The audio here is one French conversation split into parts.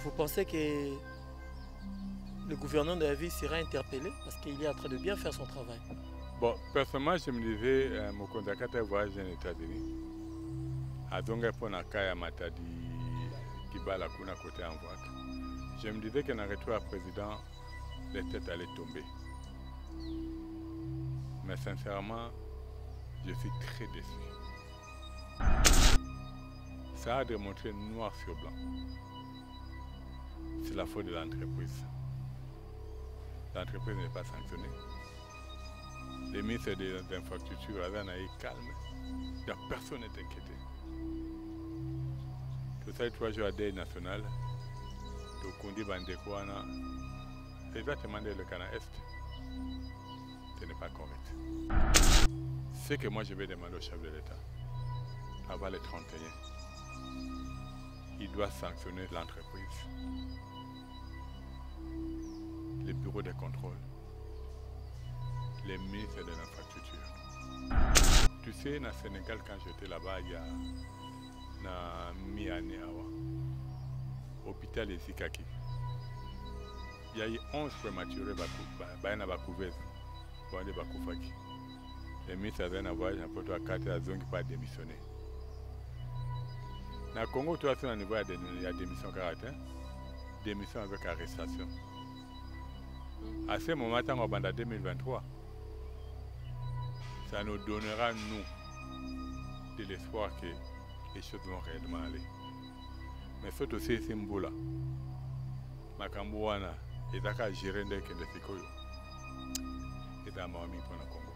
Vous pensez que le gouverneur de la ville sera interpellé parce qu'il est en train de bien faire son travail? Bon, personnellement, je me disais, mon contact voyage aux États-Unis. À Zonga pour Nakaya Matadi, Kibala Kuna côté en voie. Je me disais qu'un retour à président, les têtes allaient tomber. Mais sincèrement, je suis très déçu. Ça a démontré noir sur blanc. C'est la faute de l'entreprise. L'entreprise n'est pas sanctionnée. Les ministres des infrastructures avaient calme. Personne n'est inquiété. Tout ça, 3 jours à deuil national. Donc on dit Bandekouana, exactement le Canada Est. Ce n'est pas correct. Ce que moi je vais demander au chef de l'État, avant le 31, il doit sanctionner l'entreprise, les bureaux de contrôle, les ministres de l'infrastructure. Tu sais, au Sénégal, quand j'étais là-bas, il y a mi-année, hôpital ici, il y a eu 11 prématurés qui ont été couvés. Les ministres avaient un voyage pour 4 zones qui pas démissionné. Dans le Congo, tu as un niveau de démission caractère, démission avec arrestation. À ce moment, en 2023, ça nous donnera, nous, de l'espoir que les choses vont réellement aller. Mais c'est aussi un symbole. Makambouana, et d'accord, gérer des Kendefikoyo. Et dans ma pour le Congo.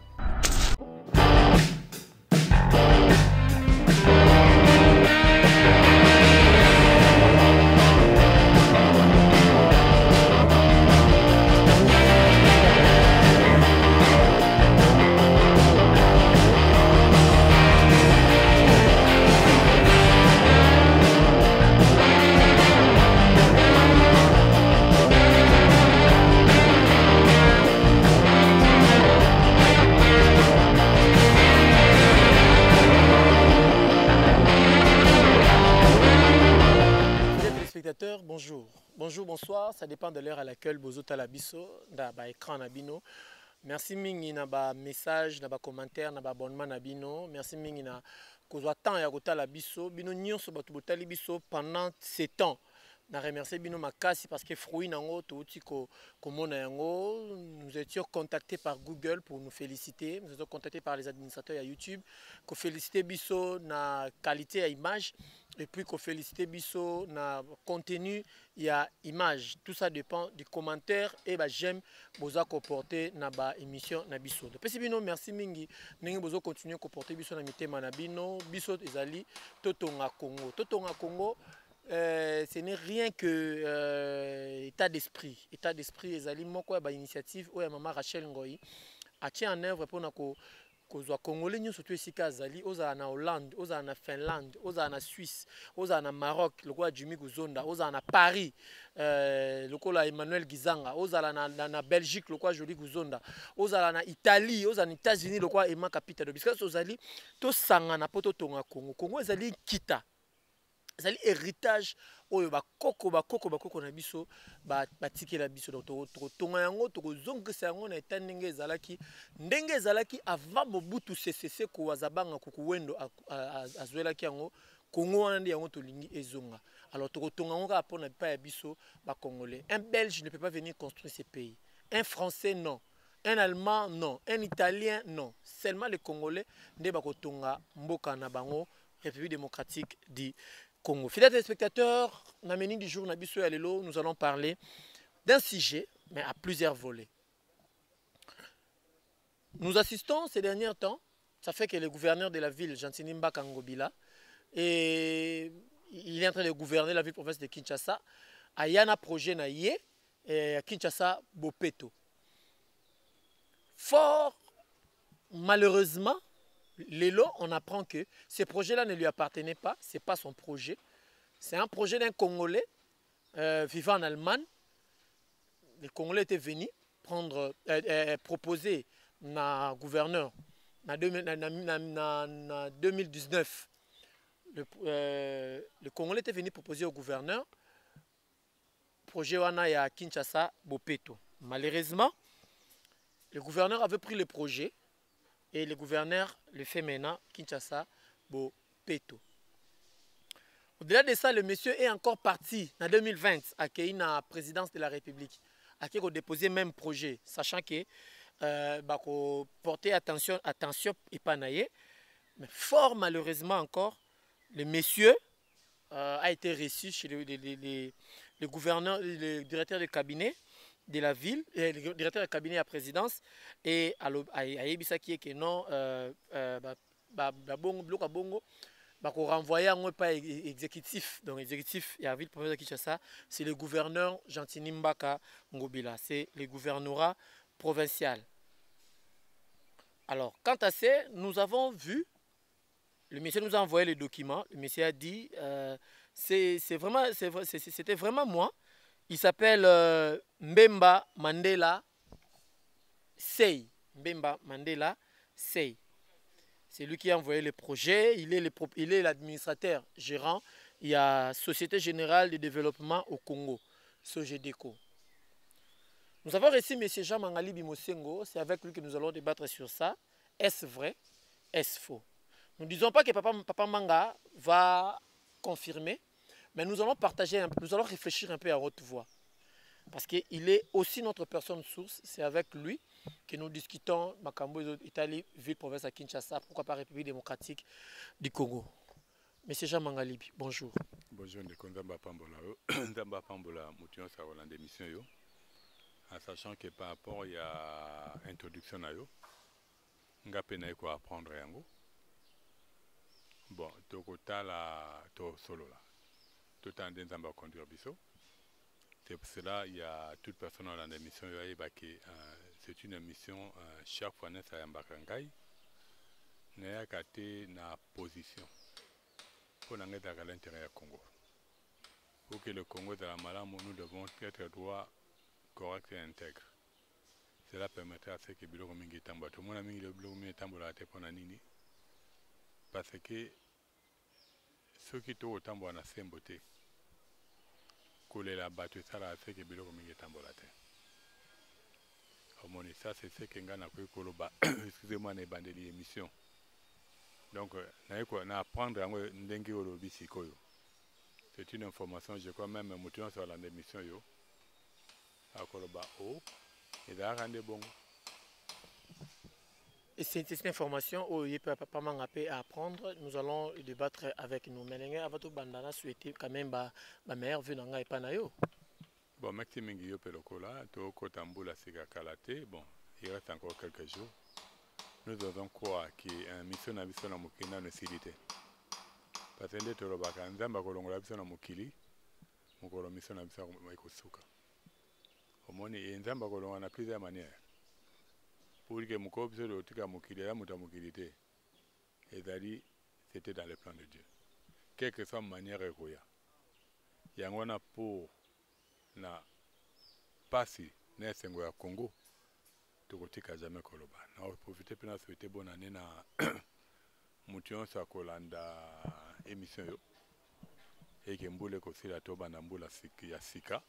Bonjour. Bonjour, bonsoir. Ça dépend de l'heure à laquelle vous êtes à la biso, dans l'écran nabino. Merci mingi na ba message, na ba commentaire, na ba abonnement nabino. Merci mingi na kozwa temps ya kota la biso. Bino nyonso batu botali biso pendant ces temps. Na remercier bino makasi parce que fruit nango touti ko mona yango. Nous étions contactés par Google pour nous féliciter. Nous étions contactés par les administrateurs à YouTube pour féliciter biso na qualité à image. Et puis qu'on félicite biso na contenu, il y a image. Tout ça dépend du commentaire et bah j'aime boza comporter na ba émission na biso. Depuis bino merci mingi. Nengi bozo continuer comporter biso na mitema na bino. Biso ezali Totonga Congo. Totonga Congo, ce n'est rien que état d'esprit. État d'esprit ezali moko ba initiative oya mama Rachel Ngoyi a tient en œuvre pour nako kozwa Congolais nyonso to esika azali ozala na Hollande, ozala na Finlande, ozala na Suisse, ozala na Maroc, lokola Jimmy Kuzonda, ozala na Paris, lokola Emmanuel Gizanga, ozala na Belgique, lokola Jolie Kuzonda, ozala na Italie, ozala na États-Unis, lokola Emma Kapita do biska ozali to sangana po to tonga Congo. Congo ezali kita. Ezali héritage oyo bakoko na biso batikela biso donc tokonga yango tokozongisa yango na eta ndenge ezalaki avant Mobutu Sese Seko azabanga kukuwendo azwelaki yango Congo wana ndi yango tolingi ezonga. Alors tokotonga yango kaka mpona bipa ya biso bakongolais. Un Belge ne peut pas venir construire ce pays. Un Français non. Un Allemand non. Un Italien non. Seulement les Congolais nde bakotonga mboka na bango République démocratique du Congo. Fidèles téléspectateurs, Nameni du jour Nabiso Alelo, nous allons parler d'un sujet, mais à plusieurs volets. Nous assistons ces derniers temps, ça fait que le gouverneur de la ville, Jantinimba Kangobila, et il est en train de gouverner la ville-province de Kinshasa, à Yana Projet Naye, et à Kinshasa Bopeto. Fort malheureusement, Lélo, on apprend que ce projet-là ne lui appartenait pas, ce n'est pas son projet. C'est un projet d'un Congolais vivant en Allemagne. Le Congolais était venu proposer na gouverneur en 2019. Le Congolais était venu proposer au gouverneur projet wana ya Kinshasa Bopeto. Malheureusement, le gouverneur avait pris le projet et le gouverneur le fait maintenant Kinshasa Bopeto. Au-delà de ça, le monsieur est encore parti en 2020 à la présidence de la République, à qui déposé même projet, sachant que porter attention et pas naïe. Mais fort malheureusement encore, le monsieur a été reçu chez le gouverneur, le directeur de cabinet de la ville, le directeur de cabinet à la présidence, et à Yebisa qui est que non, bongo, renvoyer un pas exécutif. Donc exécutif, il y a ville province de Kinshasa, c'est le gouverneur Gentini Mbaka Ngobila, c'est le gouvernorat provincial. Alors, quant à ça, nous avons vu, le monsieur nous a envoyé les documents, le monsieur a dit, c'était vraiment moi, il s'appelle Mbemba Mandela Sey. Mbemba Mandela Sey. C'est lui qui a envoyé le projet, il est l'administrateur gérant, il y a Société Générale de Développement au Congo, Sogedeco. Nous avons reçu M. Jean Mangali Bimosengo, c'est avec lui que nous allons débattre sur ça. Est-ce vrai? Est-ce faux? Nous ne disons pas que Papa Manga va confirmer, mais nous allons partager, nous allons réfléchir un peu à haute voix. Parce qu'il est aussi notre personne source, c'est avec lui que nous discutons Makambo, Italie, ville, province à Kinshasa, pourquoi pas République démocratique du Congo. Monsieur Jean Mangalibi, bonjour. Bonjour, Ndamba Pambola. Ndamba Pambola, Moution Saroland d'émission. En sachant que par rapport à l'introduction, je vais apprendre. Bon, tout solo là. Tout le temps, on va conduire biso. C'est pour cela il y a toute personne dans l'émission. C'est une émission chaque fois que ça y a une position pour l'intérêt du Congo. Pour que le Congo de la malade, nous devons être droit, correct et intègre. Cela permettrait à ce que Bilo Mingi Tamba, tout le monde a mis le Bilo Mingi Tamba à la tête pour Nanini. Parce que ceux qui sont au Tamba en assez beauté, coller la battue, ça a fait que Bilo Mingi Tamba à la tête. Ça, c'est ce que Ngana Koloba, excusez-moi, n'est pas l'émission. Donc, on a apprendre à Ndengi Olobi Sikoyo. C'est une information, je crois même, motivant sur l'émission. À Koloba O. Et d'ailleurs, bon. Et c'est une information où il peut pas m'appeler à apprendre. Nous allons débattre avec nous. Mais avant tout, Bandana souhaiter quand même ma mère venir et pas nayo. Bon, merci Mingiyo Pelokola. Toko Tamboula Sega Kalate. Bon, il reste encore quelques jours. Nous devons croire qu'une mission n'a pas de mukina ne silité. Parce que nous avons dit que nous avons dit que mukili, nous avons mission n'a pas de kusuka. Nous avons dit plusieurs manières. Pour que nous avons dit que mukili est mukilité. Et c'était dans le plan de Dieu. Quelle que soit la manière de faire. Il y a un pour na passer dans le Congo. Tokotika jamais koloba. Na profiter pour souhaiter bonne année na mution sa kolanda émission yo. Et que mbule ko sila toba na mbula ya sika.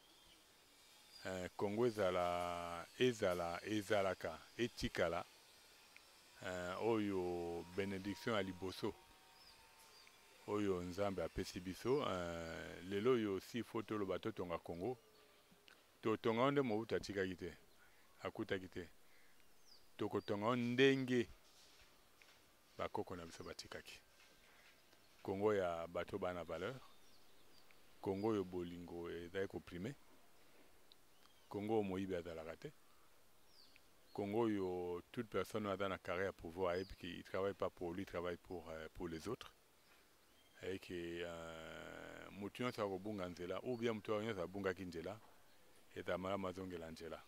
Congo ezalaka etikala oyo bénédiction à liboso. Oyo nzambe apesi biso lelo yo si photo lo bato tonga Congo. To tonga onde mo utatika kite. Akuta kite. Tokotonga ndenge bakoko na biso batikaki. Congo ya bato bana valeur. Congo yo bolingo ezali comprimé. Congo moyibi azalaka te. Congo yo toute personne a dans la carrière à pouvoir et puis il travaille pas pour lui, il travaille pour les autres. Et que mutuon sa kobunga nzela ou bien mutuon sa bunga kinjela et amala mazongela nzela.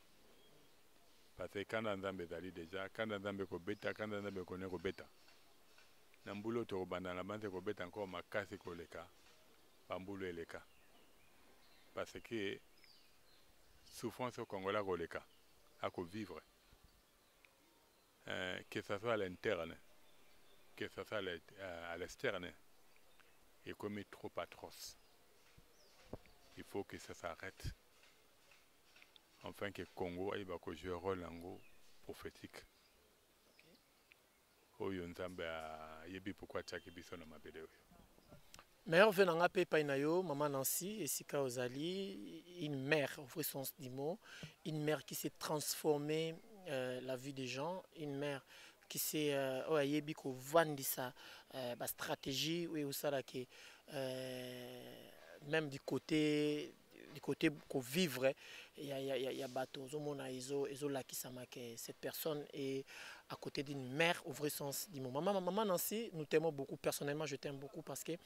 Parce que quand Nzambe ezali déjà, quand Nzambe kobeta, quand Nzambe kone kobeta. Na mbulo to banda na bande kobeta encore makasi koleka. Bambulo eleka. Parce que souffrance au Congolais koleka à vivre. Que ce soit à l'interne, que ce soit à l'externe, est comme trop atroce. Il faut que ça s'arrête enfin que Congo il va jouer un rôle prophétique. Oyo nzambe yebi pourquoi tchaki biso na mabele oyo. Meilleur venanga pe painayo, maman Nancy, et Sika Ozali, une mère, au vrai sens du mot, une mère qui s'est transformée la vie des gens, une mère qui s'est yebi ko vandisa ba stratégie oui ou ça là qui même du côté qu'on vivre il y a bateau zomona ezo la qui que cette personne est à côté d'une mère au vrai sens du mot. Maman Nancy, nous t'aimons beaucoup, personnellement je t'aime beaucoup parce que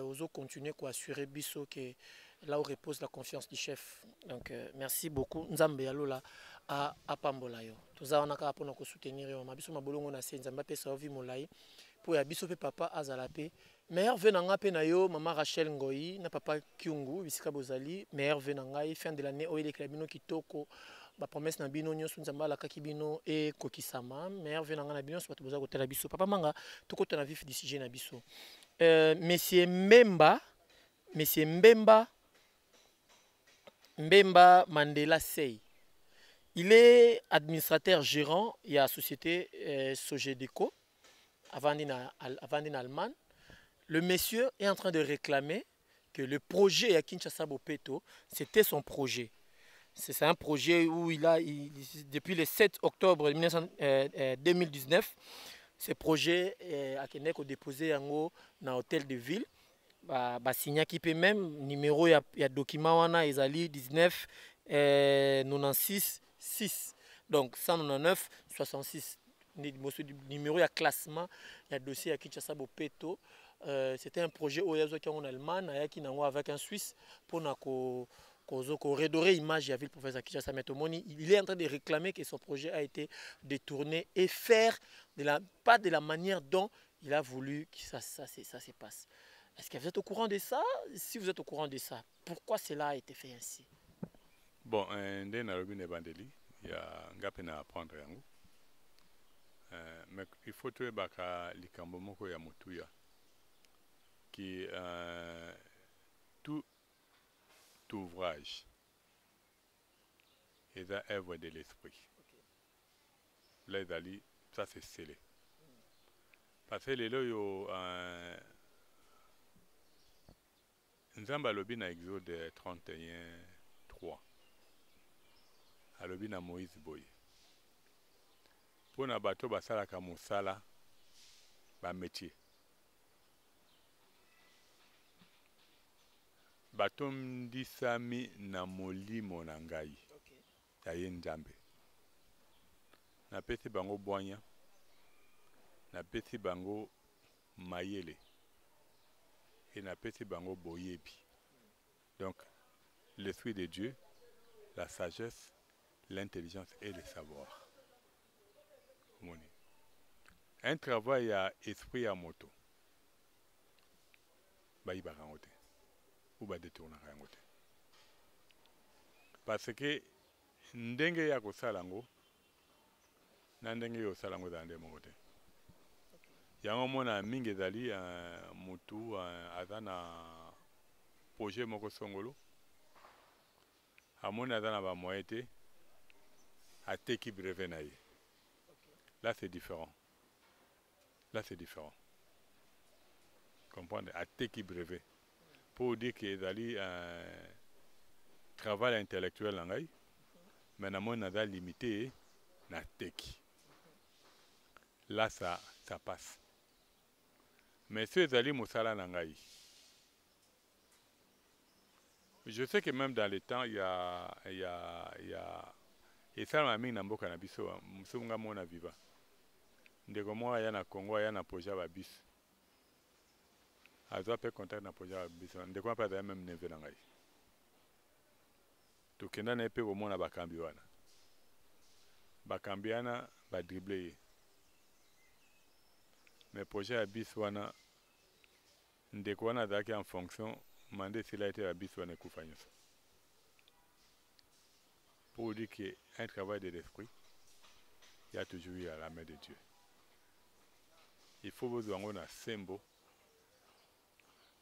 ozo continuer à assurer biso que là où repose la confiance du chef. Donc merci beaucoup nzambe yalola a pambola yo toza wana ka pona ko soutenir yo mabiso mabolongo na se nzambe pe sa vie molai pour ya biso pe papa azala pe meilleur venanga pe na yo mama Rachel Ngoyi na papa Kyungu bisika bozali meilleur venanga fin de l'année oile klabino kitoko ba promesse na bino nyonso nzambe ala kaki bino e kokisama meilleur venanga na bino so bato boza kotela biso papa manga tokota na vif du sujet na biso. Monsieur Mbemba Mandela Sey. Il est administrateur gérant de la société Sogedeco, avant en Allemagne. Le monsieur est en train de réclamer que le projet à Kinshasa Bopeto, c'était son projet. C'est un projet où depuis le 7 octobre 2019, ce projet a été déposé dans l'hôtel de ville. Signé qui peut même numéro il y a document wana ezali 19 96 6 donc 199 66 numéro il classement il y a dossier à Kinshasa Bopeto. C'était un projet en Allemagne avec un Suisse pour redorer l'image de la ville professeur Kinshasa. Il est en train de réclamer que son projet a été détourné et faire pas de la manière dont il a voulu que ça se passe. Est-ce que vous êtes au courant de ça? Si vous êtes au courant de ça, pourquoi cela a été fait ainsi? Bon, il y a un gap à apprendre. Mais il faut que les ya mutuya qui tout ouvrage est à œuvre de l'esprit. Là, ça c'est scellé. Parce que les lois Nzamba alobi na Exode 31:3 alobi na Moïse boye pona bato basalaka mosala ba métier bato ndisami na molimo na ngai ya ye Nzambe napesi bango bwanya napesi bango mayele et napesi bango boyebi. Donc, l'esprit de Dieu, la sagesse, l'intelligence et le savoir. Un travail à esprit à moto. Il va rangoter. Ou va détourner rangoter. Parce que ndenge ya kosalango na ndenge yo salango za ndemo kote. Yango mona mingi ezali mutu aza na projet moko songolo amoni aza na bamoyen te ateki brevet na ye. Là c'est différent. Là c'est différent. Comprendre ateki brevet pour dire que ezali travail intellectuel na ngai mais namoni aza limité na teki. Là ça passe. Mais si ezali mosala na ngai, je sais que même dans les temps, il y a et ça m'a mis na mboka na biso, musunga mona viva. Ndeko mwa ya na Congo ya na projet ba bis. Azo pe contact na projet ba bis. Ndeko pa da même neve na ngai. To kenda na pe komona bakambi wana. Bakambi wana ba dribbler. Mais projet à bis wana ndeko wana azalaki en fonction mandé s'il a été à bis wana ekufa nyonso. Pour dire qu'un travail de l'esprit, il y a toujours eu à la main de Dieu. Il faut vous en a sembo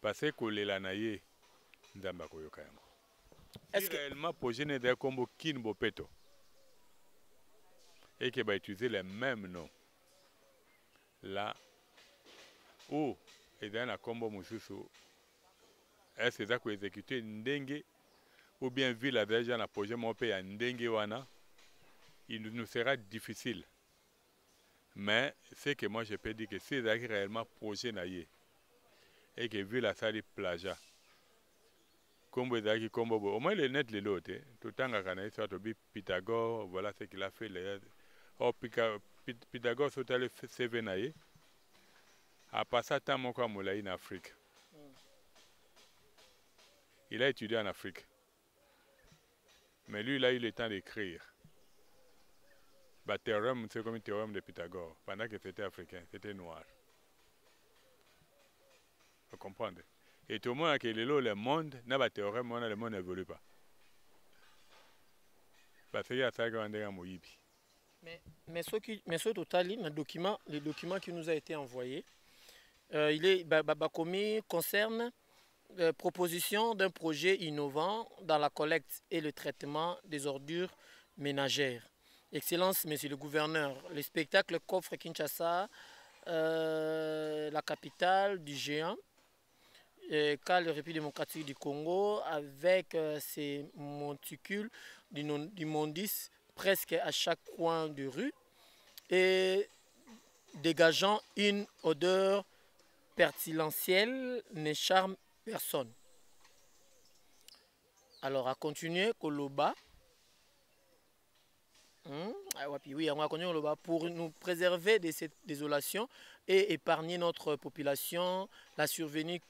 parce que les lanaye nzamba koyoka yango. Si réellement projet n'est d'un combo Kin Bopeto et qu'il va utiliser les mêmes noms là où et dans la combo Moussousou, est-ce que ça peut exécuter Ndenge ou bien vu la déjà un projet mon pays à Ndenge Wana, il nous sera difficile. Mais ce que moi je peux dire que c'est réellement projet naïe et que vu la salle plaja comme au moins les net les lots tout le temps à Pythagore voilà ce qu'il a fait les Pythagore sur le CV naïe a passé tant mon quoi moulay en Afrique. Il a étudié en Afrique. Mais lui, il a eu le temps d'écrire. Le théorème, c'est comme un théorème de Pythagore. Pendant que c'était africain, c'était noir. Vous comprenez? Et tout le monde, que le monde, n'a pas de théorème, le monde n'évolue pas. Parce qu'il y a ça qui est en Moïbi. Mais ce total, les documents qui nous a été envoyés, il est commis concerne proposition d'un projet innovant dans la collecte et le traitement des ordures ménagères. Excellence, Monsieur le Gouverneur, le spectacle qu'offre Kinshasa, la capitale du géant, car la République démocratique du Congo, avec ses monticules d'immondices presque à chaque coin de rue et dégageant une odeur pestilentielle, ne charme personne. Alors, à continuer, Koloba. Oui, on va continuer Koloba pour nous préserver de cette désolation et épargner notre population la survenue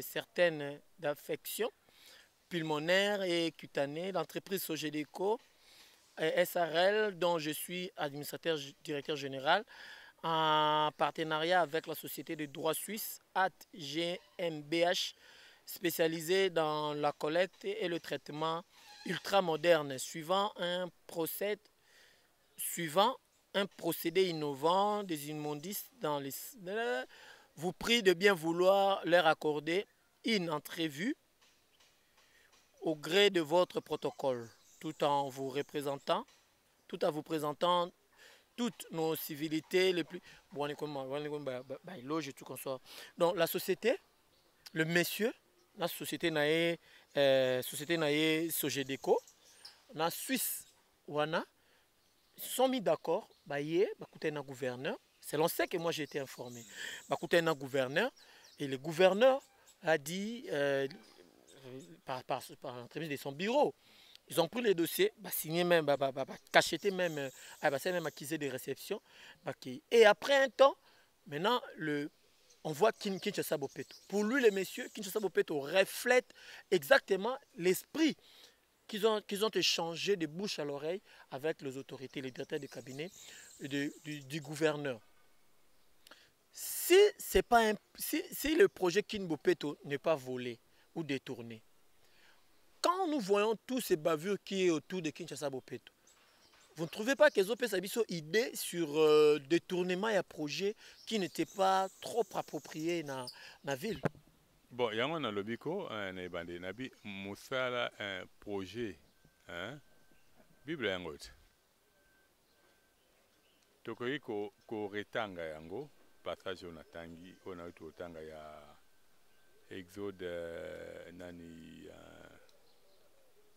certaines d'affections pulmonaires et cutanées. L'entreprise Sogedeco SRL, dont je suis administrateur directeur général, en partenariat avec la société de droit suisse AT GmbH, spécialisée dans la collecte et le traitement ultramoderne, suivant un procédé innovant des immondices dans les... Vous prie de bien vouloir leur accorder une entrevue au gré de votre protocole, tout en vous présentant toutes nos civilités les plus... Donc la société, le monsieur, la société naïe Sogedeco, la Suisse, wana, sont mis d'accord, un gouverneur, c'est l'on sait que moi j'ai été informé, un gouverneur, et le gouverneur a dit, par l'entremise de son bureau, ils ont pris les dossiers, signé même, cacheté même, même accusé de réception. Et après un temps, maintenant, on voit Kinshasa Bopeto. Pour lui, les messieurs, Kinshasa Bopeto reflète exactement l'esprit qu'ils ont échangé de bouche à l'oreille avec les autorités, les directeurs de cabinet du gouverneur. Si le projet Kin Bopeto n'est pas volé ou détourné, quand nous voyons tous ces bavures qui est autour de Kinshasa Bopeto, vous ne trouvez pas que les OPS ont une idée sur détournement et un projet qui n'était pas trop approprié dans la ville? Bon, il y a un lobiko, un bandé, nabi, Moussala, un projet, Bible yangot. Tokoi ko retanga yango, passage on atangi, on a eu tanga ya Exode nani.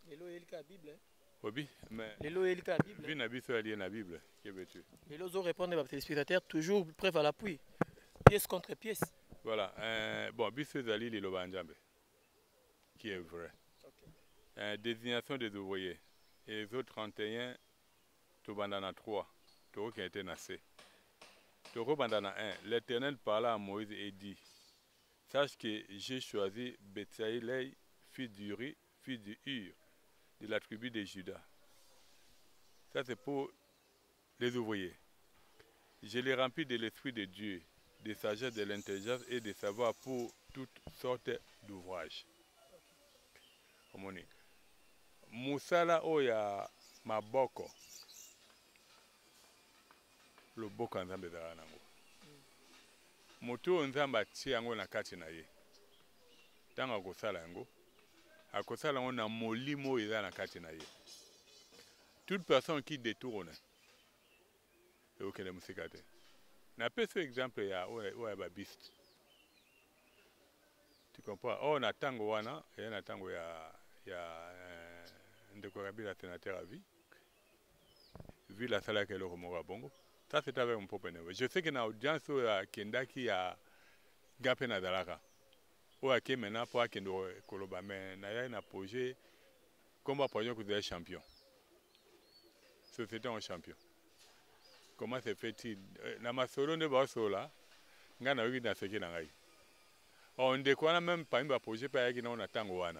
Lelo elika Bible. Obi, mais Lelo elika Bible. Bi nabi so ali na Bible, que veux-tu? Lelo zo répondre aux téléspectateurs toujours prêts à l'appui. Pièce contre pièce. Voilà, bon, Bissou Zali Lilobanjambe, qui est vrai. Okay. Désignation des ouvriers. Et les autres 31, Tobandana 3, Toro qui a été nassé. Toro Bandana 1, l'Éternel parla à Moïse et dit: sache que j'ai choisi Betsaïlei, fils d'Uri, fils du Hur, de la tribu de Juda. Ça, c'est pour les ouvriers. Je les remplis de l'Esprit de Dieu, de sagesse, de l'intelligence et de savoir pour toutes sortes d'ouvrages. Musala oya maboko. Le boko nzambe za nango. Moto nzamba ti yango na kati na ye. Tanga ko sala yango. À cause de ça, on a molimo et dans la katinaye. Toute personne qui détourne, et auquel est musicaté. N'a pas ce exemple, il y a Bist. Tu comprends? Oh, on a tango wana, et on a tango, il y a un décorabil à sénateur à vie. Vu la salle qu'elle a au Bongo. Ça, c'est avec mon propre niveau. Je sais qu'il y a une audience qui est à Gapé Nadalaka. Ou à qui maintenant pour qu'il y ait Koloba. Mais il y a un projet, comme un projet que vous êtes champion. Société en champion. Comment se fait-il? Dans ma solo de Bassola, on a eu dans ce qui est dans on découvre même pas un projet pour qu'il y ait un tango. Il y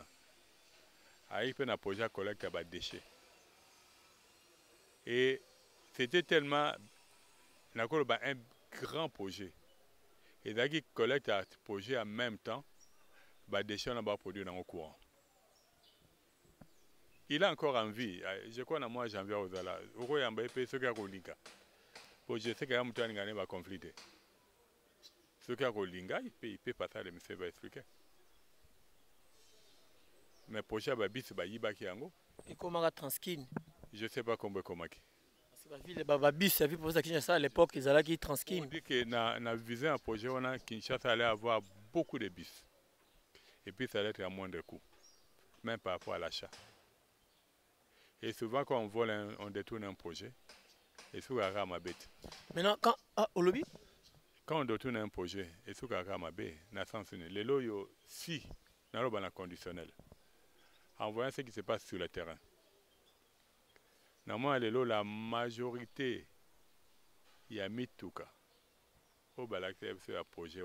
a un projet à collecter des déchets. Et c'était tellement un grand projet. Et donc, il collecte un projet en même temps, les déchets on va produire dans le courant. Il a encore envie. Je crois que moi, j'en viens aux alas. Je sais qu'il y a un temps qui va confliter. Ce qui est il peut passer à l'hémisphère, va expliquer. Mais le projet va être Yango. Et comment on transkin? Je ne sais pas comment. Les bababis, ça pour ça Kinshasa à l'époque, ils allaient qui transkin. On dit que na visé un projet, on a Kinshasa allait avoir beaucoup de bis. Et puis ça allait être à moins de coûts, même par rapport à l'achat. Et souvent quand on vole, on détourne un projet. Et souvent à Ramabet. Maintenant, au lobby? Quand on détourne un projet, et souvent à Ramabet, na sens unique. Les loyaux, si, na robe en conditionnel. En voyant ce qui se passe sur le terrain. Normalement, la majorité, il y a Mituka. Au balacté, c'est un projet.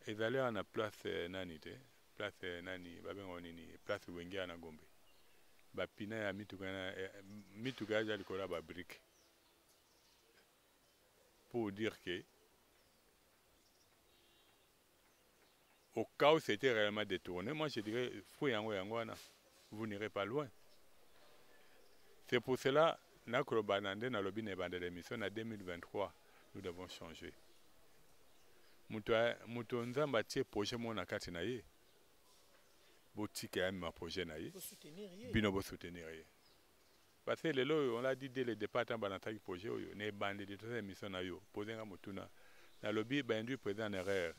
Ils allaient à la place Nanite, place Nani, place Wengia na Gombe. Bapina ya Mituka, j'ai le la brique. Pour dire que, au cas où c'était réellement détourné, moi je dirais, vous n'irez pas loin. C'est pour cela que en 2023, nous devons changer. Moutonza Mbatie projet mon akati na ye. Boutique a un projet na ye. Binobo soutenir ye. Parce que les lois, on l'a dit dès le départ, dans le projet, ne bandé de toutes les missions na yo. Poser un motuna. Na lobby, bendu présent en erreur.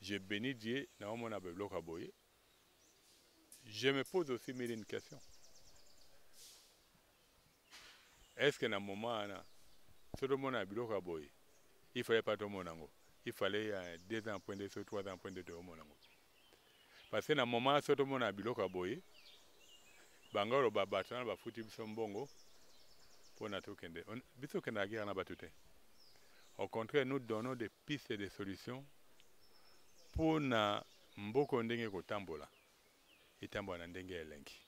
Je bénis Dieu, na mon abeblo kaboye. Je me pose aussi une question. Est-ce que dans le moment, tout le monde a bilo kaboye? Il ne fallait pas tout le monde. Il fallait 2 ans, 3 ans, de monde. Parce que dans le moment, tout le monde a bilo kaboye. Bangoro babatana ba futi bisongo pour notre kende. Biso kende guerre na batute. Au contraire, nous donnons des pistes et des solutions pour na mboko ndenge ko tambola. Et tambola ndenge elengi.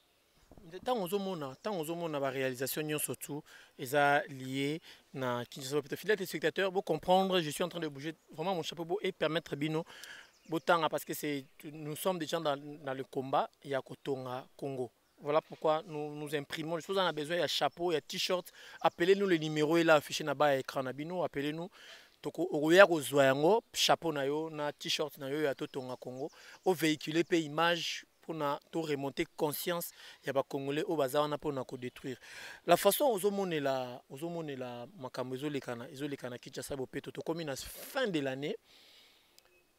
Tant aux hommes, la réalisation surtout est liée à Kinshasa. Fidèles téléspectateurs, pour comprendre, je suis en train de bouger vraiment mon chapeau et permettre Bino Botanga parce que nous sommes déjà dans le combat. Il y a Kotonga Congo. Voilà pourquoi nous imprimons. Je pense qu'on a besoin de chapeau, il y a t-shirt. Appelez-nous le numéro est là affiché dans bas écran Bino. Appelez-nous. Chapeau na yo, na t-shirt na yo ya Totonga Congo. Au véhiculer pe image pour remonter conscience il y a Congolais au bazar on a pour détruire la façon aux hommes la makambo ezolekana Kinshasa bopeto to comme na fin de l'année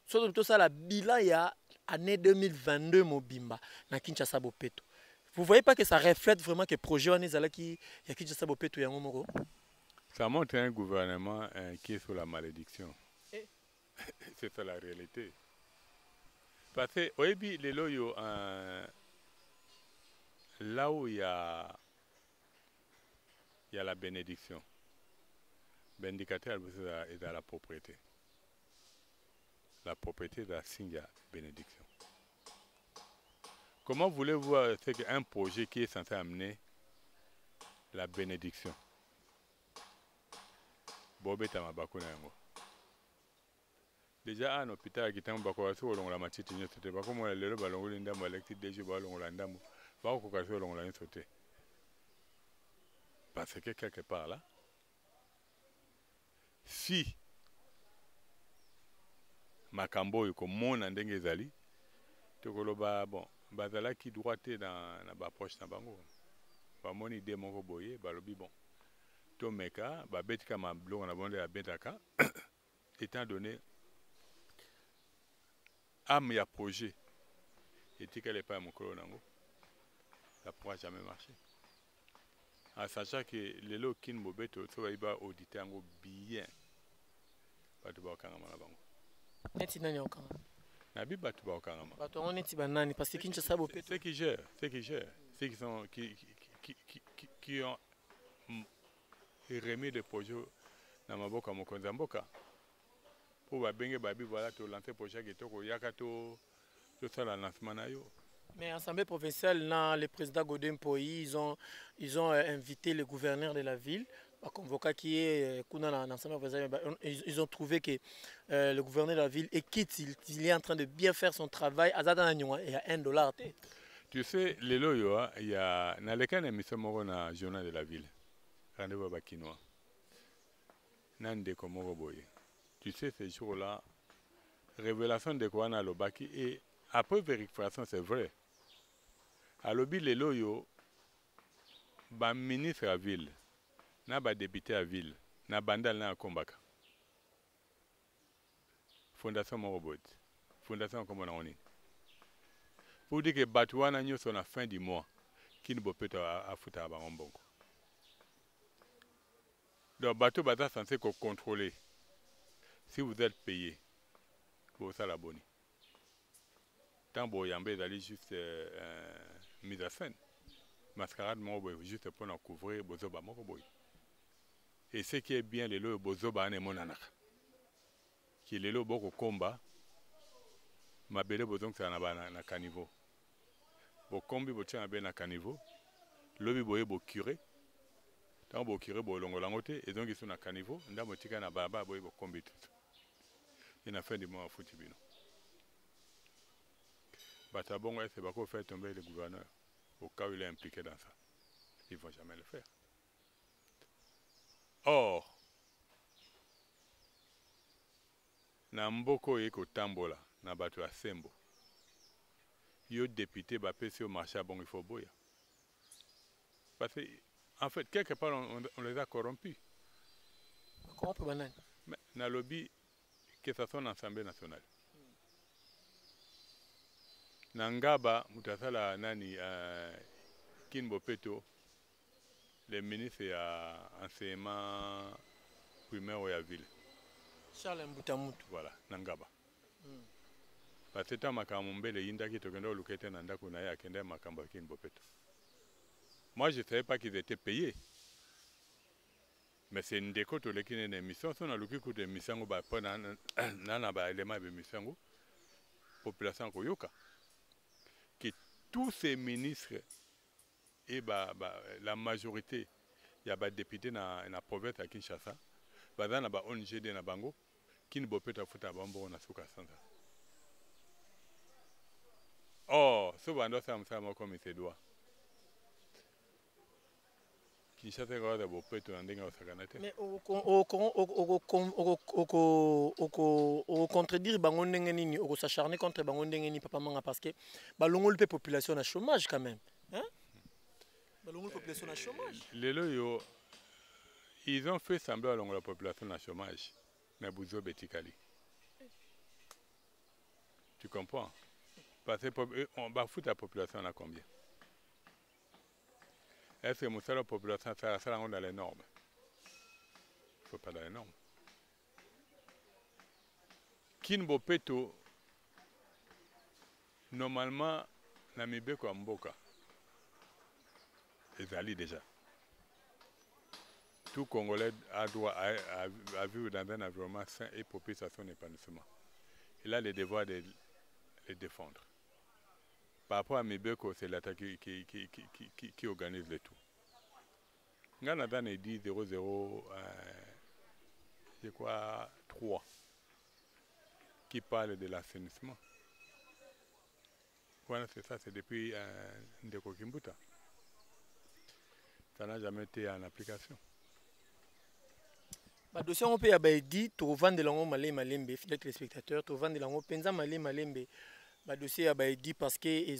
surtout tout ça la bilan il y a année 2022 mobimba na Kinshasa bopeto. Vous voyez pas que ça reflète vraiment que projet on est qui ya Kinshasa bopeto yango moko? Ça montre un gouvernement qui est sous la malédiction. C'est ça la réalité. Parce que oyebi les loyo là où il y a la bénédiction, l'indicateur est dans la propriété. La propriété est la signe de la bénédiction. Comment voulez-vous un projet qui est censé amener la bénédiction? Bobeta mabakuna yango. Déjà un hôpital qui tient beaucoup de choses, on l'a matché, c'était pas comme le ballon de l'indam, l'électrique des jeux, on l'a ndam, pas au cas où on l'a sauté. Parce que quelque part là, si Makambo est comme mon andengezali, tokoloba bon bazalaki droité dans na baproche na bango bamoni idée moko boye balobi bon tomeka babetika mablongo na bonde ya betaka étant donné âme ya projet etikali epai ya mokolo nango ça pourra jamais marcher en sachant que lelo Kin Bobeto so bayiba auditer yango bien bato baokangama na bango neti nani okangama nabi bato baokangama bato yango neti banani parce que Kinshasa Bopeto ceux qui gèrent ceux qui sont qui ont remis le projet na maboko ya mokonzi ya mboka po babenge babi voilà to lancer projet kitoko yaka tosala lancement na yo. Mais l'Assemblée provinciale, le président Godin Poyi, ils ont invité le gouverneur de la ville, convoqué qui est l'Assemblée provinciale. Ils ont trouvé que le gouverneur de la ville est quitte, il est en train de bien faire son travail. Il y a $1. Tu sais, il y a dans le cas de l'émission dans le journal de la ville, rendez-vous à Bakinois. Tu sais, ces jours-là, révélation de Kouana Lobaki et après vérification, c'est vrai. À l'obi les loyo, ba ministre à ville, na ba député à ville, na bandal na kombaka. Fondation Morobot, Fondation comme on a dit. Pour dire que Batouana nous sont à la fin du mois, qui ne peut pas à foutre à Barambongo. Donc bateau bata censé contrôler. Si vous êtes payé, vous ça la bonne. Tant que Yambé d'aller juste mise à scène. Mascarade, juste pour nous couvrir, Bozoba Moroboy. Et ce qui est bien, les lots Bozoba et Monanak. Qui est le lot beaucoup combat, ma belle Bozon, c'est un caniveau. Bo combi, bo tient un ben à caniveau. Lobi boye bo curé. Tant bo curé, bo longolangote. Et donc ils sont à caniveau. Nda motika na baba boye bo combi tout. Il a fait du mois à Foutibino. Batabongo, c'est pas qu'on fait tomber le gouverneur au cas où il est impliqué dans ça. Ils ne vont jamais le faire. Or, na mboko yeko tambola, na batu ya sembo, yo député bapesi au marché bon il faut boya. Parce que, en fait, quelque part, on les a corrompus. Corrompre banane. Mais na lobby, que ce soit l'Assemblée nationale. Nangaba, mutasala nani Kin Bopeto, le ministre à enseignement primaire au ville. Charles Mbutamutu. Voilà, Nangaba. Parce que makamombe le yinda qui tokendo lukete nanda kuna ya kende makamba Kin Bopeto. Moi je ne savais pas qu'ils étaient payés. Mais c'est une déco to lekine une émission, son a luki koute émission ba pona nana ba élément de émission population koyoka. Que tous ces ministres et la majorité, il y a des députés dans la province à Kinshasa, dans la ONG de Nabango, qui ne peut pas faire Bambo na Souka Santa. Oh, ce bando ça me fait comme il se doit. Kinshasa est de Bopeto en dingue au Saganate. Mais au contredire Bango Ndengeni, au s'acharner contre Bango Ndengeni, papa manga parce que Balongo le population à chômage quand même. Hein? Balongo population à chômage. Les loyaux, ils ont fait semblant à la population à chômage, mais Bouzo Betikali. Tu comprends? Parce qu'on va foutre la population à combien? Est-ce que la population ça dans les normes? Il ne faut pas dans les normes. Kin Bopeto, normalement, Namibé comme Mboka, ils allaient déjà. Tout Congolais a droit à vivre dans un environnement sain et propice à son épanouissement. Il a le devoir de les défendre. Par rapport à Mibeko, c'est l'attaque qui organise le tout. Ganada ne dit 0,0, je crois, 3, qui parle de l'assainissement. Voilà, c'est ça, c'est depuis Ndeko Kimbuta. Ça n'a jamais été en application. Le dossier européen a dit tu vends de l'ango malé malembe, fidèle téléspectateur, tu vends de l'ango penza malé malembe. ba dossier ya ba dit parce que et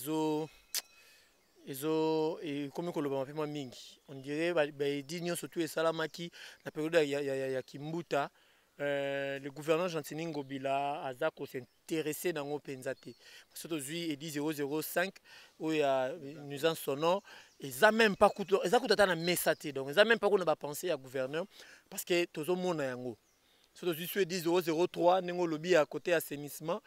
comme on le voit mingi on dirait ba dit nyo surtout et salamaki la période ya Kimbuta le gouverneur Gentini Ngobila azako s'intéresser dans ngo penzate surtout lui et dit 005 où il y a nuisance sonore et ça même pas coûte ça coûte na mesate donc ça même pas qu'on va penser à gouverneur parce que tozo mona yango surtout lui dit 003 nengo lobby à côté assainissement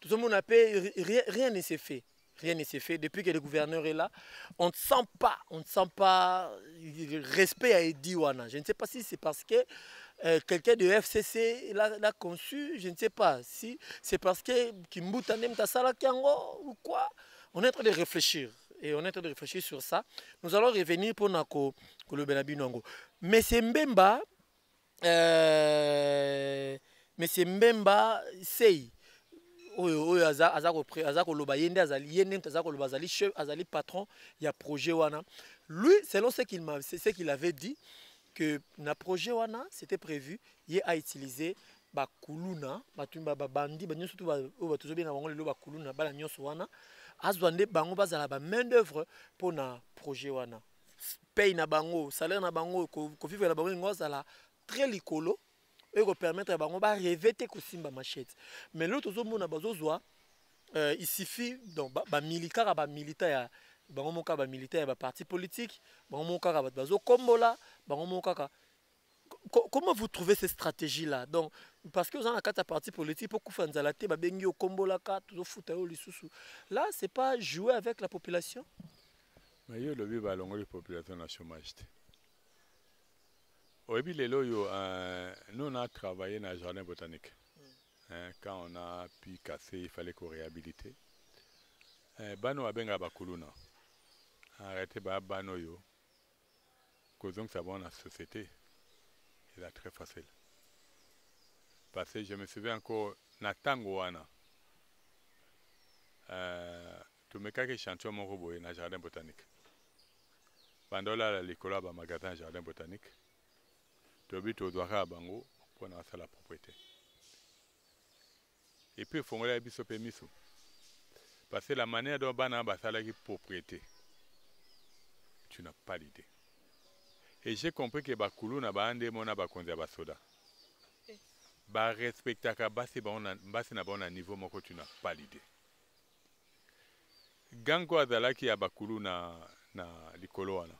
tout le monde a payé rien ne s'est fait. Rien ne s'est fait. Depuis que le gouverneur est là, on ne sent pas le respect à Edi Wana. Je ne sais pas si c'est parce que quelqu'un de FCC l'a conçu, je ne sais pas. Si c'est parce que Kimbuta Nemta Sala Kiango ou quoi. On est en train de réfléchir. Et on est en train de réfléchir sur ça. Nous allons revenir pour Nako le Benabinongo. Mais c'est Mbemba, Sei. Oyo aza koloba yende azali chef azali patron ya projet wana lui selon ce qu'il avait dit que na projet wana c'était prévu il a utilisé ba kuluna batumba ba bandi ba nyonso to ba tozo bien na bango lelo ba kuluna bala nyonso wana azwande bango bazala ba main d'œuvre pour na projet wana paye na bango salaire na bango ko vivre na bango ngozala très likolo et ko permettre à bango ba revêter ko simba machette mais l'autre zomona bazozwa il suffit donc ba militaire ba militaire ya bango moka ba militaire ba parti politique bango moka ba bazo kombola bango moka comment vous trouvez ces stratégies là donc parce que vous en a quatre partis politiques pour koufa nzala te ba bengi o kombola ka to futa yo lisusu là c'est pas jouer avec la population mais yo lobi ba longo la population na chômage. Au début, nous on a travaillé dans le jardin botanique. Quand on a pu casser, il fallait qu'on réhabilite. Bano abenga bakuluna. Arrêtez bano yo. Causons que ça va dans la société. C'est très facile. Parce que je me souviens encore, Natango wana. Tu me kake chantier mon robot dans le jardin botanique. Bandola l'école ba magasin jardin botanique. Tu dois avoir bango pour la propriété. Et puis il faut que tu permis. Parce que la manière dont on a la propriété, tu n'as pas l'idée. Et j'ai compris que Bakulu n'a pas ande mona bakonzi basoda. Ba respecta ka basi na bon niveau moko tu n'as pas l'idée. Gango azalaki ya Bakulu na likolo wana.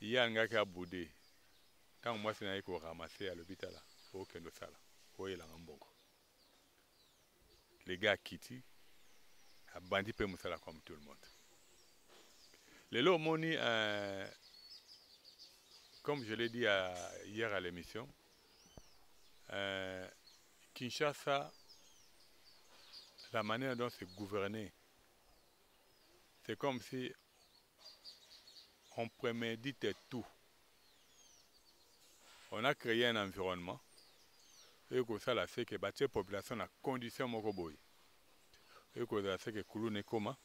Ya ngaka boudé. Quand moi c'est naïko ramasser à l'hôpital là, au kendo sala, au yela ngambongo. Les gars quittent, a bandi pe musala comme tout le monde. Les lots moni, comme je l'ai dit hier à l'émission, Kinshasa, la manière dont c'est gouverné, c'est comme si on prémédite tout. On a créé un environnement et que ça là c'est que la population a condition mokoboy et que ça c'est que kulu ne koma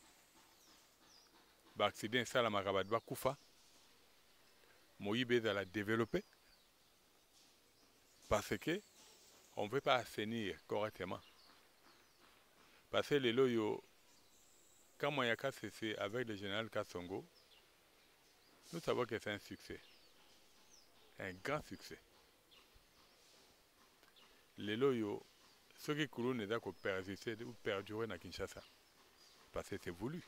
ba accident ça la marabat ba kufa moyibe la développer parce que on ne veut pas assainir correctement parce que les loyo quand moi yaka c'est avec le général Kassongo nous savons que c'est un succès. Un grand succès. Les loyaux, ceux qui coulent n'est pas persister ou perdurer dans Kinshasa. Parce que c'est voulu.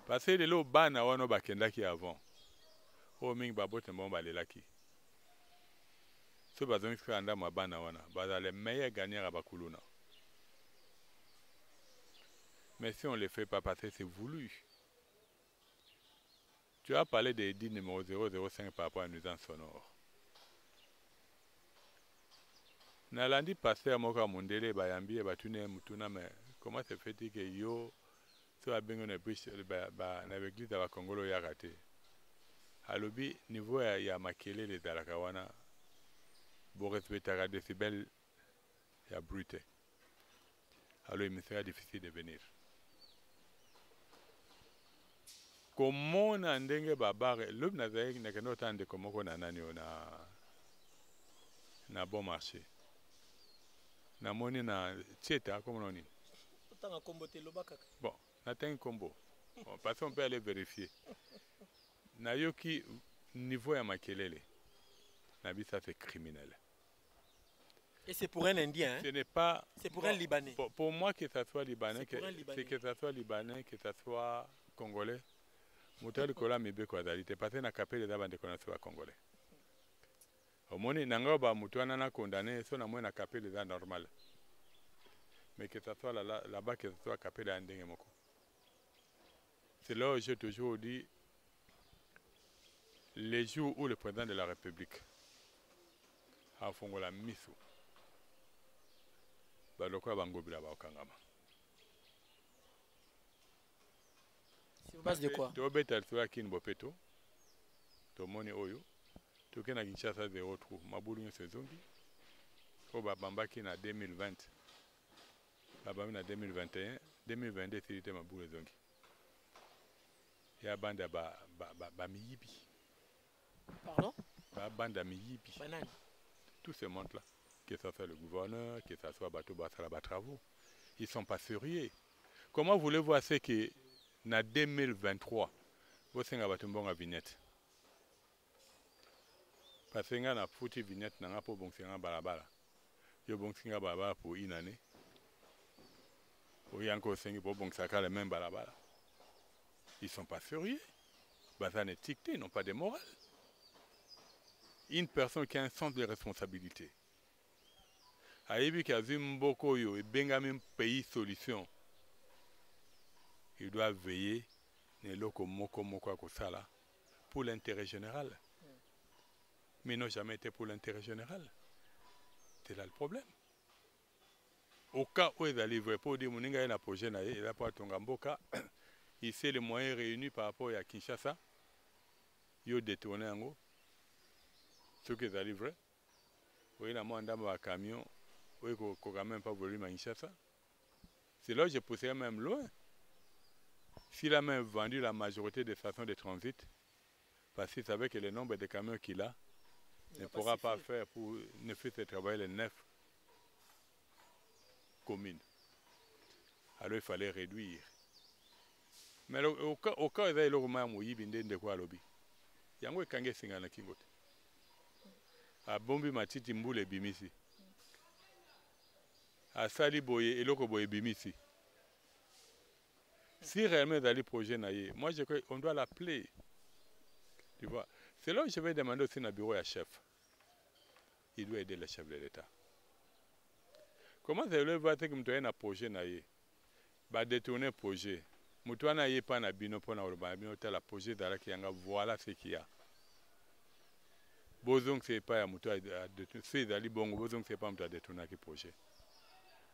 Parce que les loyaux bana wano bakenda qui avant. O ming babot mbon balelaki. Ce bazon qui anda ma bana wana, baza les meilleurs gagnants à Bakuluna. Mais si on ne le fait pas passer, c'est voulu. Tu as parlé des 10 numéro 005 par rapport à une nuisance sonore. Nalandi passé à Moka Mundele, Bayambi et Batune Mutuna, mais comment se fait-il que yo, soit bien une bouche, l'église de Congolo ya raté. À l'obi, niveau il y a maquillé les Dalakawana, pour respecter la décibel, il y a bruité. Alors il me sera difficile de venir. Comment on a ndenge babare l'homme n'avait qu'un autre temps de comment on a na bon marché namoni na Tcheta, comme on dit. Bon, n'atteint un combo. Bon, parce qu'on peut aller vérifier. Nayoki, niveau ya makelele, nabi ça c'est criminel. Et c'est pour un Indien, hein? Ce n'est pas... C'est pour un Libanais. Pour moi, que ça soit Libanais, que ça soit Libanais, que ça soit Congolais, Moutali Kola Mibe Kouazali, t'es passé na capé les abandés qu'on a soit Congolais. Au moins, Nangoba Moutouana na condamné, son amour na capé les abandés normal. Mais que ça soit là-bas, que ça soit capé les abandés moko. C'est là où j'ai toujours dit, les jours où le président de la République a fondé la mission, balokwa bangobila ba okangama. Sur base de quoi? To beta tsoa kin bopeto. To moni oyo. To kena Kinshasa 0 trou. Mabulu nyonso zongi. Ko ba bambaki na 2020. Ba na 2021, 2022 silite mabulu zongi. Ya banda ba miyibi. Pardon? Ba banda miyibi. Banane. Tout ce monde là. Que ce soit le gouverneur, que ce soit Bateau Bassalaba Travaux, ils ne sont pas sérieux. Comment voulez-vous assez que en 2023, vous avez une vignette? Parce que vous avez une vignette pour bonsinga balabala. Vous avez une balabala pour une année. Vous avez encore pour bonsinga le même balabala. Ils ne sont pas sérieux. Bazan étiqueté, ils n'ont pas de morale. Une personne qui a un sens de responsabilité. Aïbi Kazim Bokoyo et Bengamin Pays Solution. Il doit veiller pour l'intérêt général. Mais ils n'ont jamais été pour l'intérêt général. C'est là le problème. Au cas où ils arrivent pour dire qu'il y a un projet, il a pas Tongamboka, il sait les moyens réunis par rapport à Kinshasa, ils ont détourné en haut. Ceux qui arrivent, il y a un camion. Oui, qu'on n'a même pas voulu manger ça. C'est là que je poussais même loin. S'il a même vendu la majorité des stations de transit, parce qu'il savait que le nombre de camions qu'il a ne pourra pas faire pour ne faire travailler les 9 communes. Alors il fallait réduire. Mais au cas où il y a de quoi lobby, il y a un kange singana kingote. A bombi matiti mboule bimisi. À Sali Boye et Loko Boye Bimisi. Si réellement dans les projets, moi je crois qu'on doit l'appeler. Tu vois. C'est là où je vais demander aussi un bureau à chef. Il doit aider le chef de l'État. Comment ça veut voir que nous avons un projet, bah détourner le projet. Nous avons pas un bino pour nous tel projet voilà ce qu'il y a. Bozong c'est pas un moteur à détourner. C'est d'aller bon, Bozong c'est pas un détourner le projet.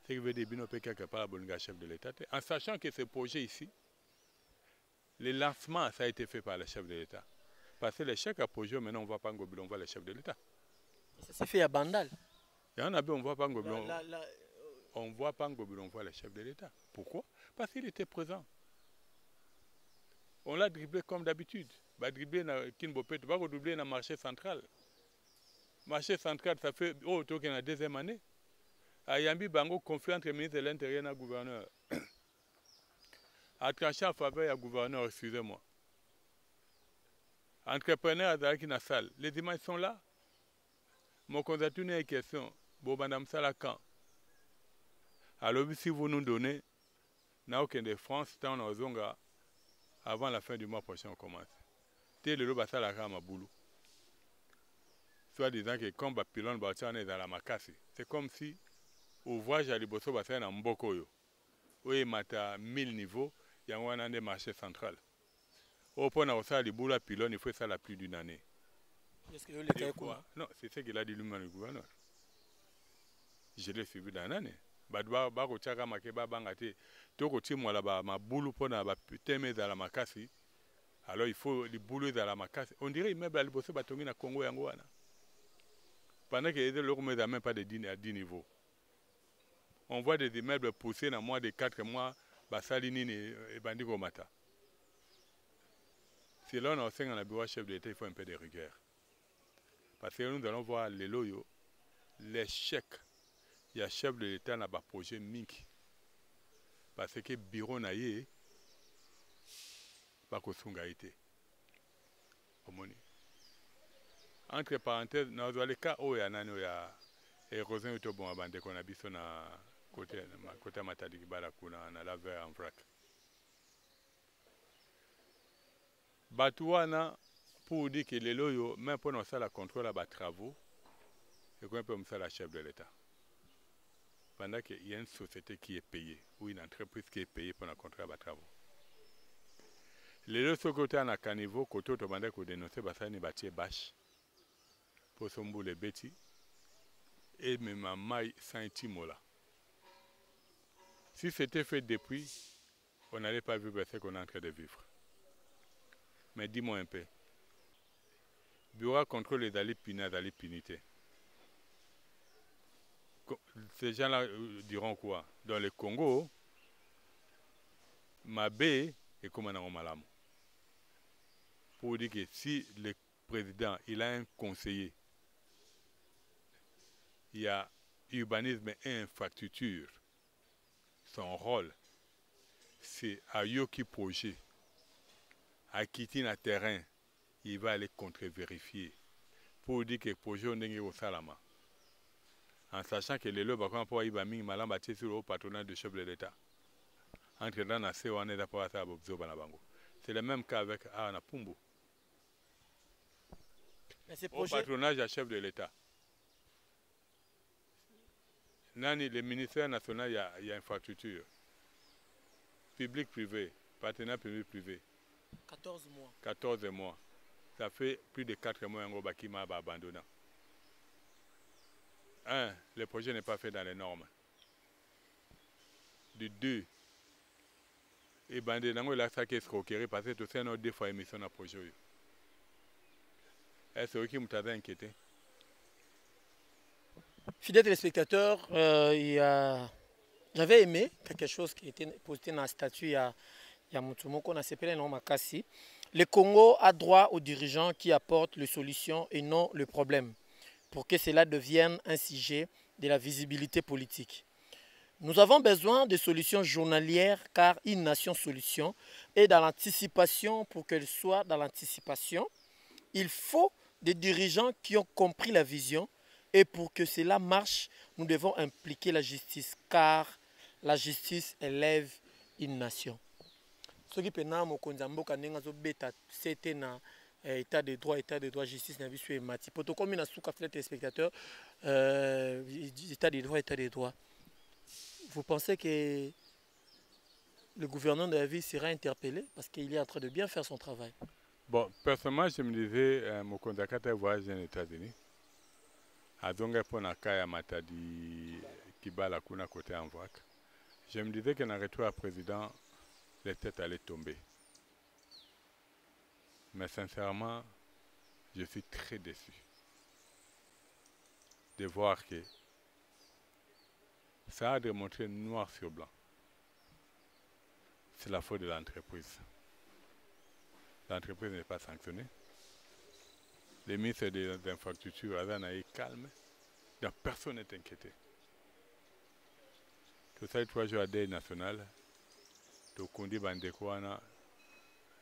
C'est que veut dire bino peut quelque part le chef de l'État. En sachant que ce projet ici, le lancement ça a été fait par le chef de l'État. Parce que le chef à projet maintenant on voit pas Ngobilo, on voit le chef de l'État. Ça s'est fait à Bandal. Il y en a on voit pas Ngobilo. On voit pas Ngobilo, on voit le chef de l'État. Pourquoi? Parce qu'il était présent. On l'a dribblé comme d'habitude. Va dribbler dans Kinbopet, va redoubler dans le marché central. Marché central, ça fait autour qu'il y a la deuxième année. À Yambi Bango, conflit entre le ministre de l'Intérieur et le gouverneur. A tranché en faveur du gouverneur, excusez-moi. Entrepreneurs qui dans la salle, les images sont là. Mon candidat une question. Bon, madame Salakan. Alors, si vous nous donnez, n'a aucun de France, tant on a avant la fin du mois prochain, on commence. Tel le loba Salakan ma boulot. Soit disant que comme Bapilon, Batian est dans la Makasi. C'est comme si ouvrage à Liboso bassin en Mbokoyo. Oui, mata 1000 niveaux, il y a un an de marché central. Au point où ça, les boules à pylône, il faut ça la plus d'une année. Est-ce que le quoi? Non, c'est ce qu'il a dit lui-même le gouverneur. Je l'ai suivi dans l'année. Badwa bako chaka makeba bangate. Toko timo la ba ma boulou pona ba teme dans la Makasi. Alors il faut les boules dans la Makasi. On dirait même à Liboso batongi na Congo yangoana. Pendant que les autres ne même pas de 10 à 10 niveaux. On voit des immeubles poussés dans moins de 4 mois, Bassalinine et Bandigo Mata. Si là on a 5 ans à bureau chef de l'État, il faut un peu de rigueur. Parce que nous allons voir les loyaux, les chèques il y a chef de l'État n'a pas projet mingi. Parce que le bureau n'a pas de été. Entre parenthèses, dans le cas où il y a érosion de bon abandé qu'on a vu sur côté matadi kibala kuna na la verre en vrac. Batouana pour dire que les loyaux, même pour nous faire la contrôle à travaux, et qu'on peut faire la chef de l'État. Pendant qu'il y a une société qui est payée, ou une entreprise qui est payée pour le contrôle à travaux. Les autres côtés à un niveau, côté automatique qu'on dénonce, c'est une bâtie bâche pour son bout de bêtis et même à maille sans timola. Si c'était fait depuis, on n'allait pas vivre ce qu'on est en train de vivre. Mais dis-moi un peu. Bureau contrôle les alliés pinés, les punités. Ces gens-là diront quoi? Dans le Congo, Mabé est comme un malamu. Pour dire que si le président il a un conseiller, il y a urbanisme et infrastructure, son rôle, c'est à Yoki projet, à quitter le terrain, il va aller contre-vérifier. Pour dire que le projet est au Salama. En sachant que les lois vont y aller malam bâti sur le patronat de chef de l'État. Entre dans la CEO, on est d'accord à ça. C'est le même cas avec Ana Pumbu. Au patronage de chef de l'État. Le ministère national, il y a infrastructure. Public-privé, partenaire public-privé. 14 mois. 14 mois. Ça fait plus de 4 mois que Baki m'a abandonné. Un, le projet n'est pas fait dans les normes. De deux, et bandé nango la ça qu'est escroquerie parce que tout ça nous deux fois émission à projet. Est-ce que vous m'avez inquiété? Fidèles téléspectateurs, j'avais aimé quelque chose qui était posté dans la statue il y a Mutumoko, on a s'appelé non Makassi. Le Congo a droit aux dirigeants qui apportent les solutions et non le problème, pour que cela devienne un sujet de la visibilité politique. Nous avons besoin de solutions journalières car une nation solution est dans l'anticipation. Pour qu'elle soit dans l'anticipation, il faut des dirigeants qui ont compris la vision et pour que cela marche, nous devons impliquer la justice car la justice élève une nation. Ce qui peut nous c'était na état de droit, justice, na vie et mati. Pour tout comme une souka téléspectateurs, état de droit. Vous pensez que le gouvernement de la ville sera interpellé parce qu'il est en train de bien faire son travail? Bon, personnellement, je me disais, mon contact voyage aux États-Unis. À Zonga pour Nakaya Matadi Kibala Kuna côté en vrac. Je me disais qu'un retour à président, les têtes allaient tomber. Mais sincèrement, je suis très déçu de voir que ça a démontré noir sur blanc. C'est la faute de l'entreprise. L'entreprise n'est pas sanctionnée. Les ministres des infrastructures avaient calme. Donc personne n'est inquiété. Tout ça, 3 jours à deuil national. Donc on dit Bandekouana,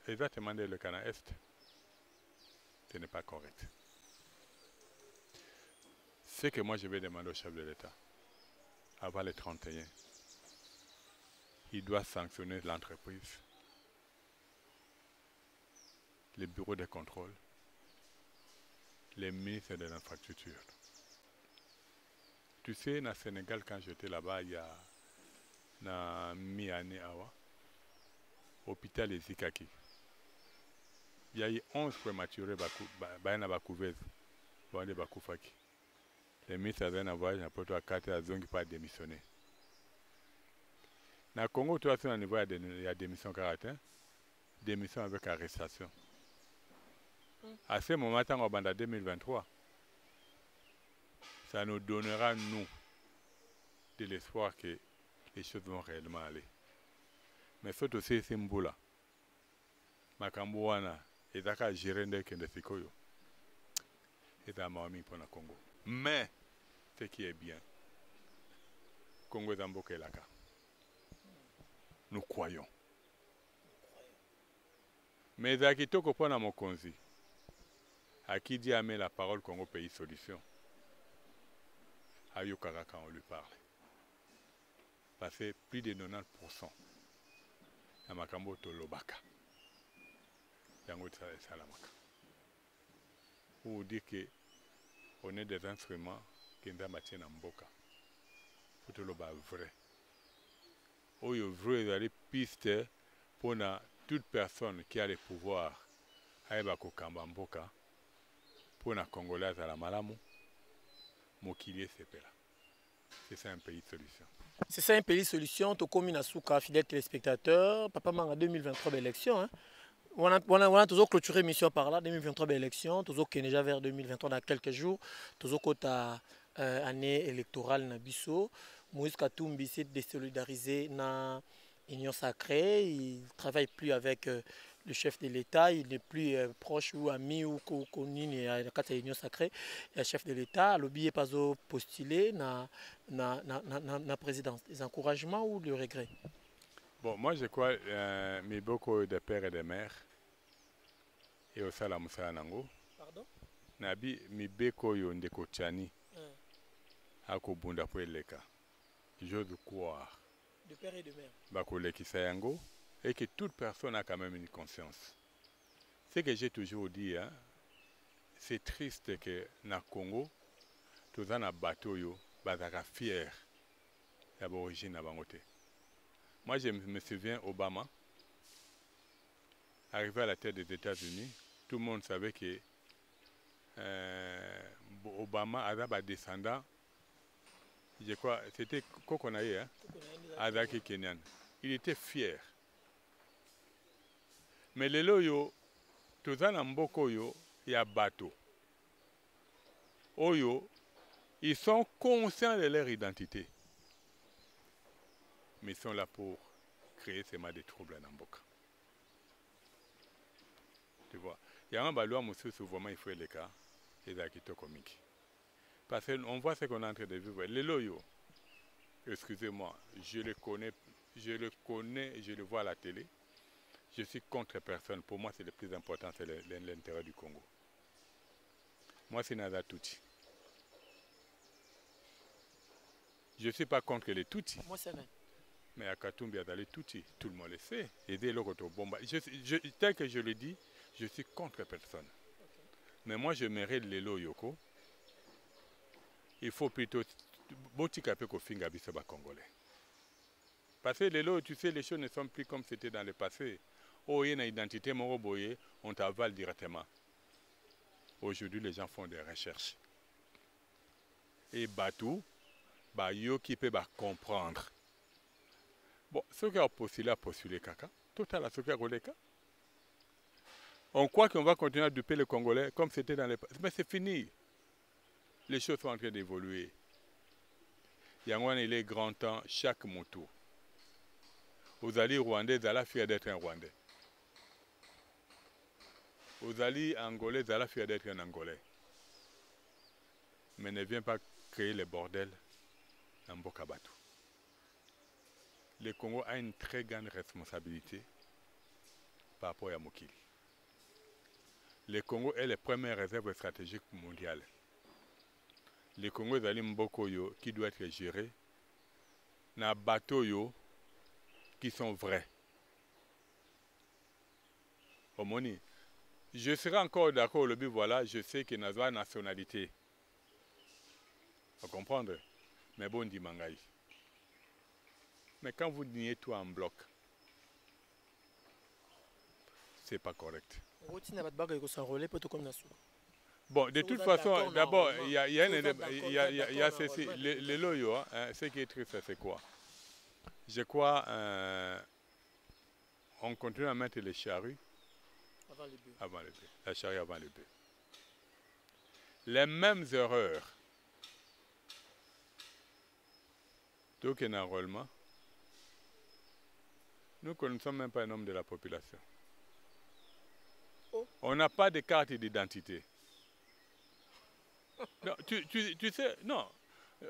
exactement le Canada Est. Ce n'est pas correct. Ce que moi je vais demander au chef de l'État, avant le 31, il doit sanctionner l'entreprise, les bureaux de contrôle, les ministres de l'infrastructure. Tu sais, au Sénégal, quand j'étais là-bas, il y a na mi-année awa, hôpital de Zikaki. Il y a eu 11 prématurés à Bakouveuse, Bakufaki. Les ministres avaient un voyage à Porto à 4 à Zongi pas démissionné. Dans le Congo, tu as un niveau il y a démission caractère, démission avec arrestation. À ce moment, en 2023, ça nous donnera, nous, de l'espoir que les choses vont réellement aller. Mais il faut aussi ces Mboula. Makambouana, et Daka Jirende Kendefikoyo. Et Damami pour le Congo. Mais, ce qui est bien, Congo Zamboka et Laka. Nous croyons. Mais à qui toko pona mokonzi, à qui dit amener la parole Congo pays solution, à Yokara quand on lui parle. Parce que plus de 90% à Makambo Tolobaka. Yango Salamaka. Pour dire qu'on est des instruments qui nous maintiennent en Mboka. Pour Toloba vrai. Oyo vrai les pistes pour toute personne qui a le pouvoir à Ebako Mboka pour la Congolaise à la Malamu, Mokilier Sepela. C'est ça un pays de solution. C'est ça un pays de solution. Tokomi Nasuka, fidèles téléspectateurs. Papa Manga 2023 élection. Hein. On a toujours clôturé l'émission par là. 2023 élection. Toujours qui est déjà vers 2023 dans quelques jours. Toujours côté année électorale Nabiso. Moïse Katumbi s'est désolidarisé dans l'Union sacrée. Il ne travaille plus avec le chef de l'État. Il n'est plus proche ou ami ou connu à l'Union sacrée. Le chef de l'État, le billet pas postulé dans la présidence. Des encouragements ou le regret? Bon, moi je crois mais beaucoup de pères et de mères et au Salam Nango. Pardon? Nabi mi beko yo ndeko tchani. Ako bunda po eleka. J'ose croire. De père et de mère. Bako leki sayango et que toute personne a quand même une conscience. Ce que j'ai toujours dit, hein, c'est triste que na Congo, tous na bateau yo bazaka fier d'origine à Bangote. Moi, je me souviens, Obama, arrivé à la tête des États-Unis, tout le monde savait que Obama avait un descendant, je crois, c'était Kokonaye, hein, Azaki Kenyan. Il était fier. Mais les loyo, tous en Mboko yo, il y a bateau. Oyo, ils sont conscients de leur identité. Mais ils sont là pour créer seulement des troubles en Mboka. Tu vois, il y a un ballon, monsieur, souvent il faut les cas, et des acquittés comiques. Parce qu'on voit ce qu'on est en train de vivre. Les loyaux, excusez-moi, je le connais, je le vois à la télé. Je suis contre personne. Pour moi, c'est le plus important, c'est l'intérêt du Congo. Moi, c'est Nada Tutsi. Je ne suis pas contre les Tutsis. Moi, c'est vrai. Mais à Katumbi, tout le monde le sait. Aider l'autre bomba. Tel que je le dis, je suis contre personne. Okay. Mais moi, je mérite les lots Yoko. Il faut plutôt. Congolais. Parce que les lots, tu sais, les choses ne sont plus comme c'était dans le passé. Oh, il y a une identité, on t'avale directement. Aujourd'hui, les gens font des recherches. Et Batou, yo qui peut comprendre. Bon, ceux qui ont postulé caca, total à ceux qui ont cas. On croit qu'on va continuer à duper les Congolais comme c'était dans les... Mais c'est fini. Les choses sont en train d'évoluer. Il y a grand temps, chaque moto. Vous allez Rwandais, vous allez fier d'être un Rwandais. Vous allez Angolais, vous allez fier d'être un Angolais. Mais ne viens pas créer les bordels dans Bokabatou. Le Congo a une très grande responsabilité par rapport à Mokili. Le Congo est la première réserve stratégique mondiale. Le Congo est un Mboko qui doit être géré dans des bateaux qui sont vrais. Omoni, je serai encore d'accord au but, voilà, je sais que nous avons une nationalité. Vous comprenez? Mais bon, dit Mangaï. Mais quand vous niez tout en bloc, c'est pas correct. Bon, de toute façon, d'abord, il y a ceci. Les loyaux, hein, ce qui est triste, c'est quoi? Je crois on continue à mettre les charrues avant les bœufs. La charrue avant les bœufs. Les mêmes erreurs. Donc, un enrôlement. Nous ne connaissons même pas un nombre de la population. Oh. On n'a pas de carte d'identité. Non, tu sais, non.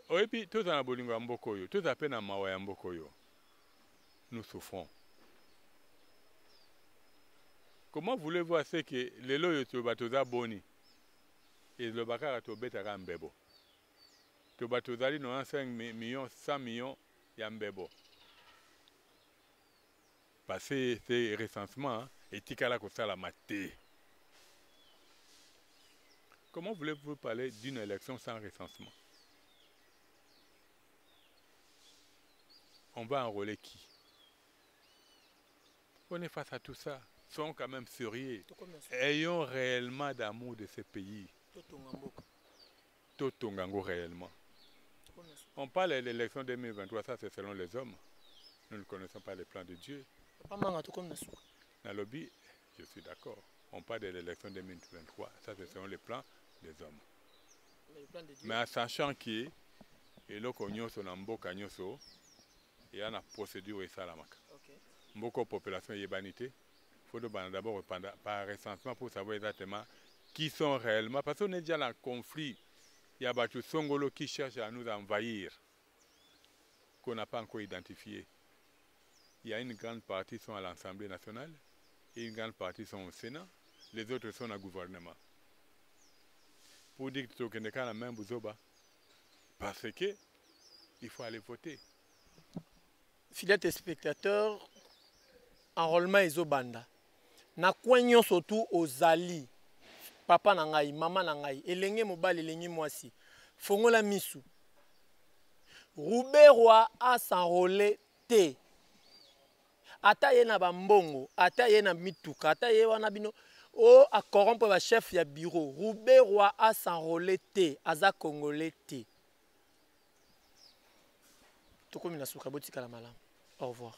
Et puis, tout en bolingo en bokoyo, tout à peine en mawa en bokoyo, nous souffrons. Comment voulez-vous assez que les loyaux tu batoza boni et le bakara tu betara mbebo? Tu batozali no 5 millions, 100 millions yambebo. Parce que c'est recensement et tikala ko sala maté. Comment voulez-vous parler d'une élection sans recensement? On va enrôler qui? On est face à tout ça. Soyons quand même sérieux. Ayons réellement d'amour de ce pays. Totongango réellement. On parle de l'élection 2023, ça c'est selon les hommes. Nous ne connaissons pas les plans de Dieu. Dans le lobby, je suis d'accord. On parle de l'élection 2023, ça c'est selon les plans des hommes. Mais en sachant que et là qu'on y a son amboka nyoso, il y a une procédure et ça la marque. Beaucoup de population yébanité. Il faut d'abord par recensement pour savoir exactement qui sont réellement. Parce qu'on est déjà dans le conflit. Il y a des Songolo qui cherchent à nous envahir, qu'on n'a pas encore identifié. Il y a une grande partie qui sont à l'Assemblée nationale et une grande partie sont au Sénat. Les autres sont au gouvernement. Pour dire que tu n'es pas la même bouzoba. Parce que il faut aller voter. Fidèles spectateurs, enrôlement ezobanda. Na kwenyo surtout aux ali. Papa nangai, maman nangai, elenge mobali elenge mwasi. Fongola misu. Roubaix a s'enrôler te. Ata ye na bambongo, ata ye na mituka, ata ye wana bino o a corrompre ba chef ya bureau. Roubaix a s'enrôler te, aza congolais te. Tokomi na suka botika la malam. Au revoir.